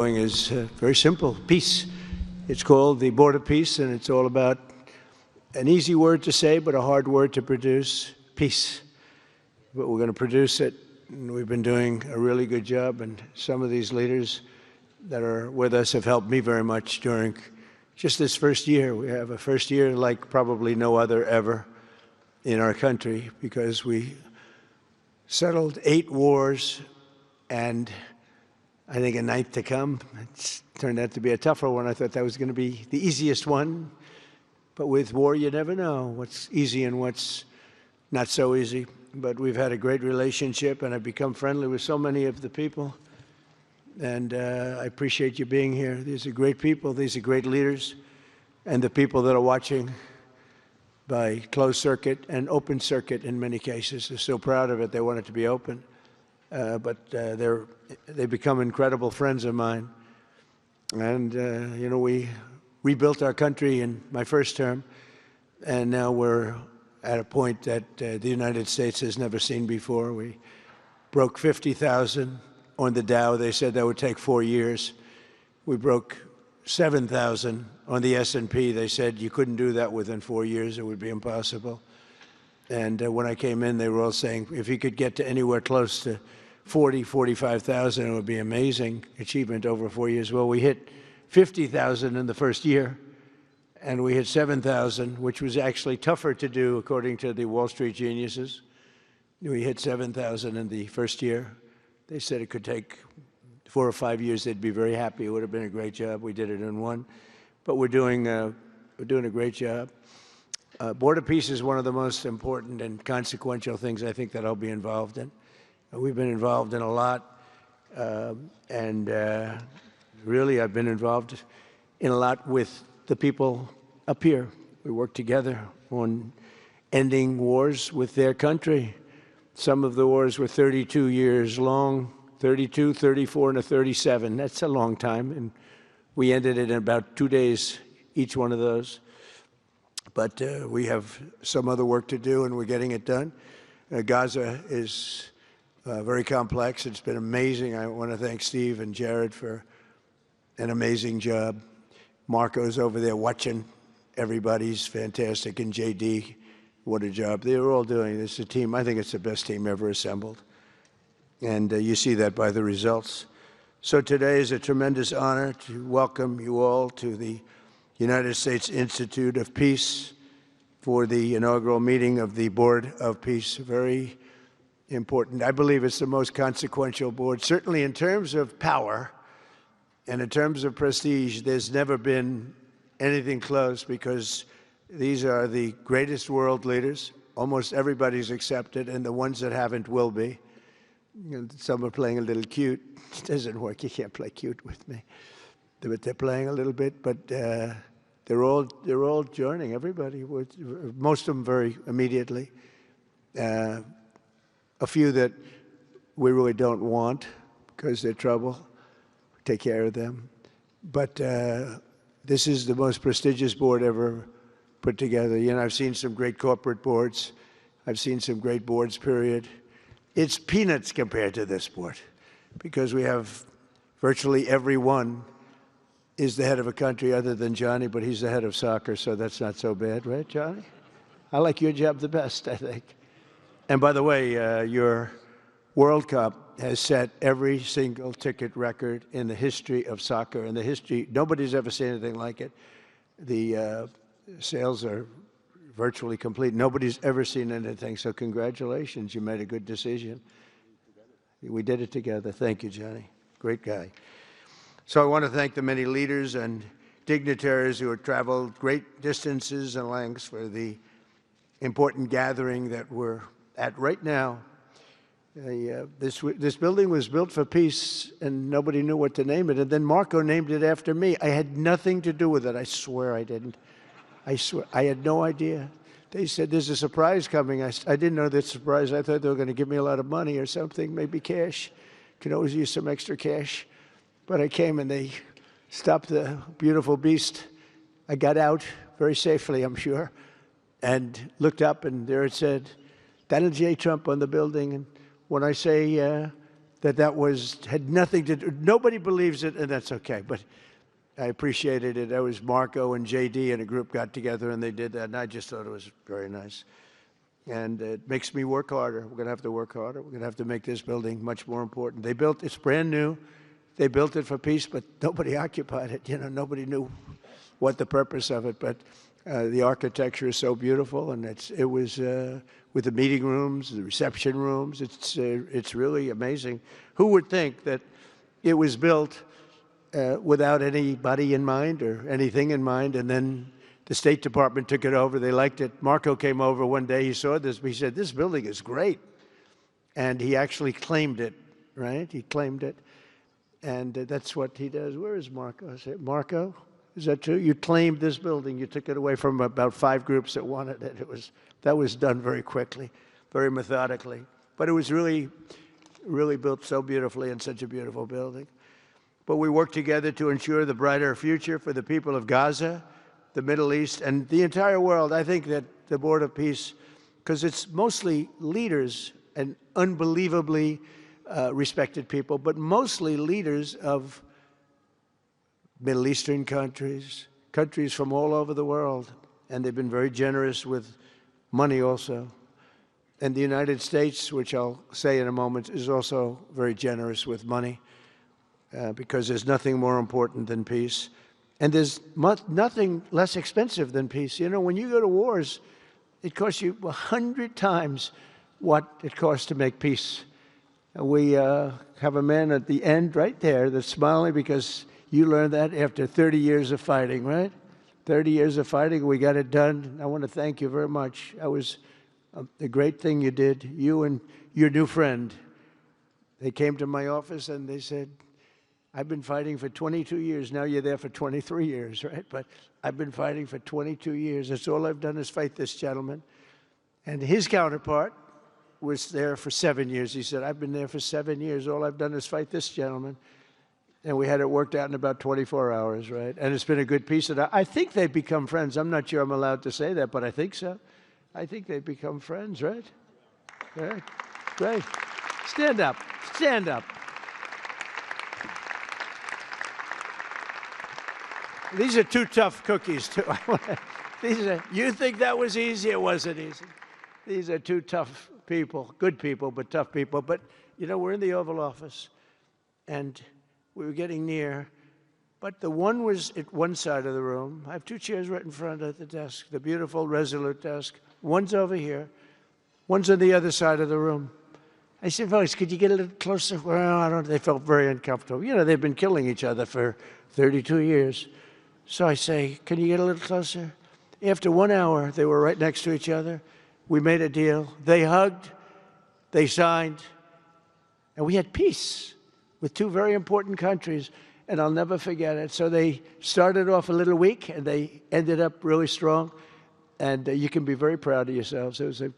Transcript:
Is very simple, peace. It's called the Board of Peace, and it's all about an easy word to say, but a hard word to produce, peace. But we're going to produce it, and we've been doing a really good job, and some of these leaders that are with us have helped me very much during just this first year. We have a first year like probably no other ever in our country, because we settled 8 wars and I think a ninth to come. It's turned out to be a tougher one. I thought that was going to be the easiest one. But with war, you never know what's easy and what's not so easy. But we've had a great relationship, and I've become friendly with so many of the people. And I appreciate you being here. These are great people. These are great leaders. And the people that are watching by closed circuit and open circuit in many cases, they're so proud of it. They want it to be open. But they become incredible friends of mine. And, we rebuilt our country in my first term, and now we're at a point that the United States has never seen before. We broke 50,000 on the Dow. They said that would take 4 years. We broke 7,000 on the S&P. They said you couldn't do that within 4 years. It would be impossible. And when I came in, they were all saying, if you could get to anywhere close to 45,000, it would be amazing achievement over 4 years. Well, we hit 50,000 in the first year, and we hit 7,000, which was actually tougher to do, according to the Wall Street geniuses. We hit 7,000 in the first year. They said it could take 4 or 5 years. They'd be very happy. It would have been a great job. We did it in 1. But we're doing a great job. Board of Peace is one of the most important and consequential things I think that I'll be involved in. We've been involved in a lot, and really I've been involved in a lot with the people up here. We work together on ending wars with their country. Some of the wars were 32 years long, 32, 34, and a 37. That's a long time, and we ended it in about 2 days, each one of those. But we have some other work to do, and we're getting it done. Gaza is very complex. It's been amazing. I want to thank Steve and Jared for an amazing job. Marco's over there watching. Everybody's fantastic. And JD, what a job. They were all doing. This is a team. I think it's the best team ever assembled. And you see that by the results. So today is a tremendous honor to welcome you all to the United States Institute of Peace for the inaugural meeting of the Board of Peace. Very important. I believe it's the most consequential board, certainly in terms of power and in terms of prestige. There's never been anything close, because these are the greatest world leaders. Almost everybody's accepted, and the ones that haven't will be. Some are playing a little cute. It doesn't work. You can't play cute with me. But they're playing a little bit, but they're all joining. Everybody, most of them very immediately. A few that we really don't want because they're trouble. Take care of them. But this is the most prestigious board ever put together. I've seen some great corporate boards. I've seen some great boards, period. It's peanuts compared to this board, because we have virtually everyone is the head of a country other than Johnny, but he's the head of soccer, so that's not so bad, right, Johnny? I like your job the best, I think. And by the way, your World Cup has set every single ticket record in the history of soccer. In the history, nobody's ever seen anything like it. The sales are virtually complete. Nobody's ever seen anything, so congratulations. You made a good decision. We did it together. Thank you, Johnny. Great guy. So I want to thank the many leaders and dignitaries who have traveled great distances and lengths for the important gathering that we're at right now. This building was built for peace, and nobody knew what to name it. And then Marco named it after me. I had nothing to do with it. I swear I didn't. I swear. I had no idea. They said, there's a surprise coming. I didn't know that surprise. I thought they were going to give me a lot of money or something, maybe cash. Could always use some extra cash. But I came, and they stopped the beautiful beast. I got out very safely, I'm sure, and looked up, and there it said, Donald J. Trump on the building. And when I say had nothing to do. Nobody believes it, and that's okay. But I appreciated it. That was Marco and JD and a group got together and they did that, and I just thought it was very nice. And it makes me work harder. We're going to have to work harder. We're going to have to make this building much more important. It's brand new. They built it for peace, but nobody occupied it. Nobody knew what the purpose of it. But the architecture is so beautiful, and it was with the meeting rooms, the reception rooms. It's really amazing. Who would think that it was built without anybody in mind or anything in mind, and then the State Department took it over. They liked it. Marco came over one day. He saw this. He said, "This building is great." And he actually claimed it, right? He claimed it. And that's what he does. Where is Marco? I said, "Marco, is that true? You claimed this building. You took it away from about 5 groups that wanted it." That was done very quickly, very methodically. But it was really built so beautifully and such a beautiful building. But we worked together to ensure the brighter future for the people of Gaza, the Middle East, and the entire world. I think that the Board of Peace, because it's mostly leaders and unbelievably respected people, but mostly leaders of Middle Eastern countries, countries from all over the world, and they've been very generous with money also. And the United States, which I'll say in a moment, is also very generous with money because there's nothing more important than peace. And there's nothing less expensive than peace. When you go to wars, it costs you 100 times what it costs to make peace. We have a man at the end right there that's smiling because you learned that after 30 years of fighting, right? 30 years of fighting, we got it done. I want to thank you very much. That was a great thing you did. You and your new friend, they came to my office and they said, "I've been fighting for 22 years. Now you're there for 23 years, right? But I've been fighting for 22 years. That's all I've done is fight this gentleman." And his counterpart was there for 7 years. He said, "I've been there for 7 years. All I've done is fight this gentleman." And we had it worked out in about 24 hours, right? And it's been a good peace. And I think they've become friends. I'm not sure I'm allowed to say that, but I think so. I think they've become friends, right? Right. Great. Stand up. Stand up. These are 2 tough cookies, too. You think that was easy? It wasn't easy. These are 2 tough people, good people, but tough people. But, we're in the Oval Office, and we were getting near. But the one was at one side of the room. I have 2 chairs right in front of the desk, the beautiful, resolute desk. One's over here. One's on the other side of the room. I said, "Felix, could you get a little closer?" Well, they felt very uncomfortable. They've been killing each other for 32 years. So I say, "Can you get a little closer?" After 1 hour, they were right next to each other. We made a deal. They hugged, they signed, and we had peace with 2 very important countries, and I'll never forget it. So they started off a little weak, and they ended up really strong, and you can be very proud of yourselves. It was a